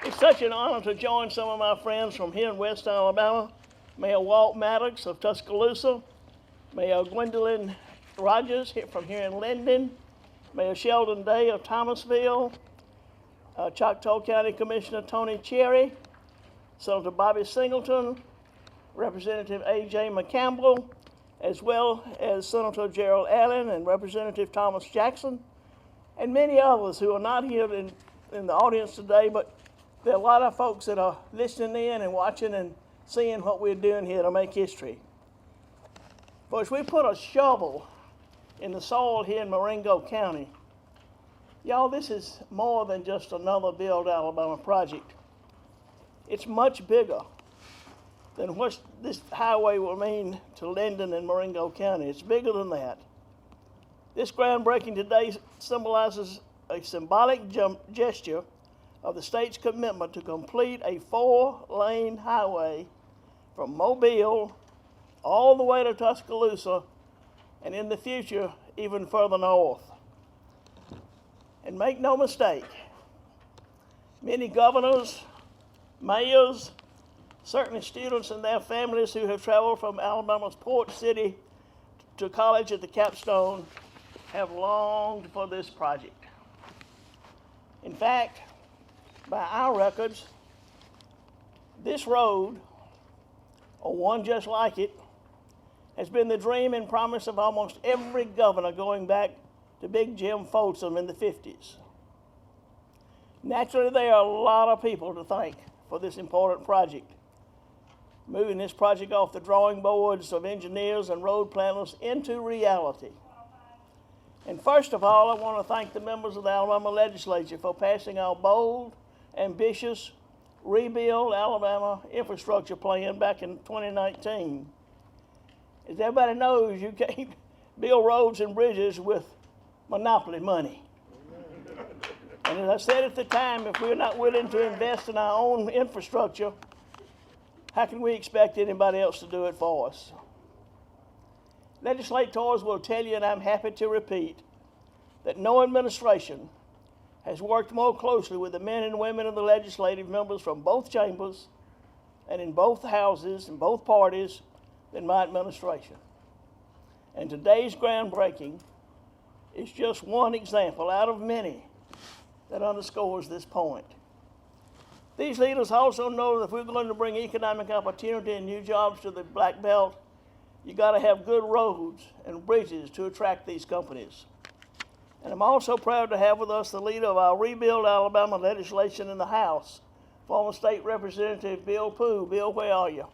It's such an honor to join some of my friends from here in West Alabama. Mayor Walt Maddox of Tuscaloosa, Mayor Gwendolyn Rogers from here in Linden, Mayor Sheldon Day of Thomasville, Choctaw County Commissioner Tony Cherry, Senator Bobby Singleton, Representative A.J. McCampbell, as well as Senator Gerald Allen and Representative Thomas Jackson, and many others who are not here in the audience today, but there are a lot of folks that are listening in and watching and seeing what we're doing here to make history. For as we put a shovel in the soil here in Marengo County, y'all, this is more than just another Build Alabama project. It's much bigger than what this highway will mean to Linden and Marengo County. It's bigger than that. This groundbreaking today symbolizes a symbolic gesture of the state's commitment to complete a 4-lane highway from Mobile all the way to Tuscaloosa, and in the future, even further north. And make no mistake, many governors, mayors, certainly students and their families who have traveled from Alabama's port city to college at the Capstone have longed for this project. In fact, by our records, this road, or one just like it, has been the dream and promise of almost every governor going back to Big Jim Folsom in the 50s. Naturally, there are a lot of people to thank for this important project, moving this project off the drawing boards of engineers and road planners into reality. And first of all, I want to thank the members of the Alabama legislature for passing our bold, ambitious Rebuild Alabama infrastructure plan back in 2019. As everybody knows, you can't build roads and bridges with monopoly money. And as I said at the time, if we're not willing to invest in our own infrastructure, how can we expect anybody else to do it for us? Legislators will tell you, and I'm happy to repeat, that no administration has worked more closely with the men and women of the legislative members from both chambers and in both houses and both parties than my administration. And today's groundbreaking is just one example out of many that underscores this point. These leaders also know that if we're going to bring economic opportunity and new jobs to the Black Belt, you got to have good roads and bridges to attract these companies. And I'm also proud to have with us the leader of our Rebuild Alabama legislation in the House, former State Representative Bill Pooh. Bill, where are you?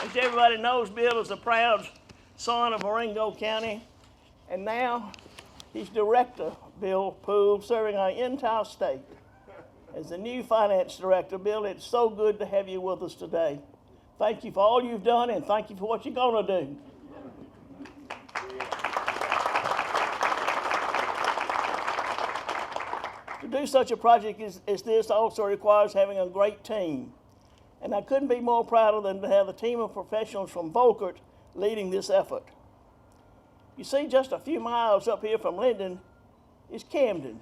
As everybody knows, Bill is a proud son of Marengo County, and now he's Director, Bill Pooh, serving our entire state as the new Finance Director. Bill, it's so good to have you with us today. Thank you for all you've done, and thank you for what you're going to do. To do such a project as this also requires having a great team. And I couldn't be more prouder than to have a team of professionals from Volkert leading this effort. You see, just a few miles up here from Linden is Camden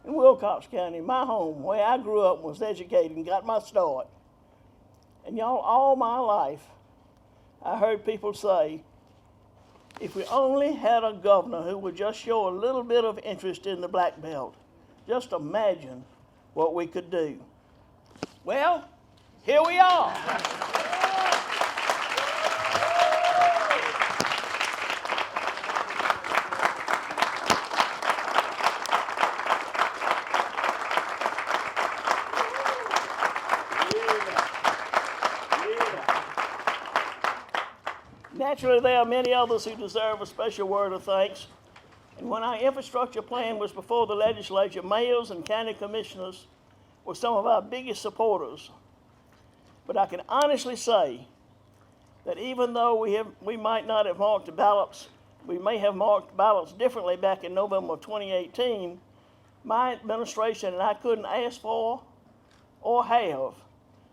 in Wilcox County, my home, where I grew up and was educated and got my start. And y'all, all my life, I heard people say, if we only had a governor who would just show a little bit of interest in the Black Belt, just imagine what we could do. Well, here we are. Naturally, there are many others who deserve a special word of thanks. And when our infrastructure plan was before the legislature, mayors and county commissioners were some of our biggest supporters. But I can honestly say that even though we might not have marked the ballots, we may have marked ballots differently back in November of 2018, my administration and I couldn't ask for or have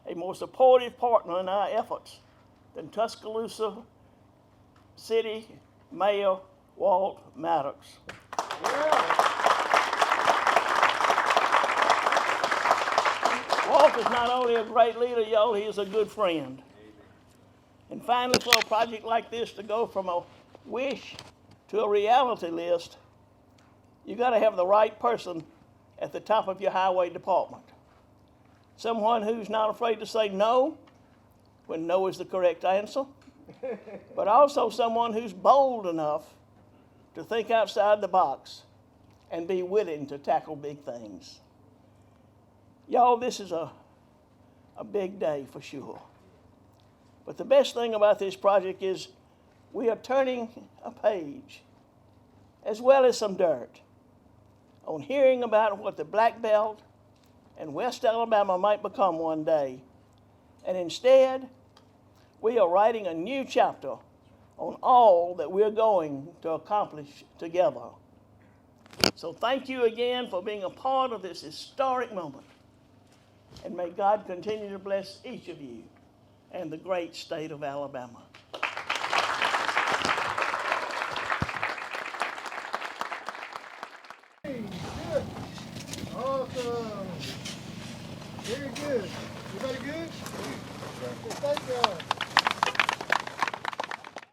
a more supportive partner in our efforts than Tuscaloosa City Mayor Walt Maddox. Walt is not only a great leader, y'all, he is a good friend. And finally, for a project like this to go from a wish to a reality list, you got to have the right person at the top of your highway department. Someone who's not afraid to say no when no is the correct answer, but also someone who's bold enough to think outside the box and be willing to tackle big things. Y'all, this is a big day for sure. But the best thing about this project is we are turning a page, as well as some dirt, on hearing about what the Black Belt and West Alabama might become one day. And instead, we are writing a new chapter on all that we're going to accomplish together. So thank you again for being a part of this historic moment. And may God continue to bless each of you and the great state of Alabama. Good. Awesome. Very good. Everybody good? Well, thank God.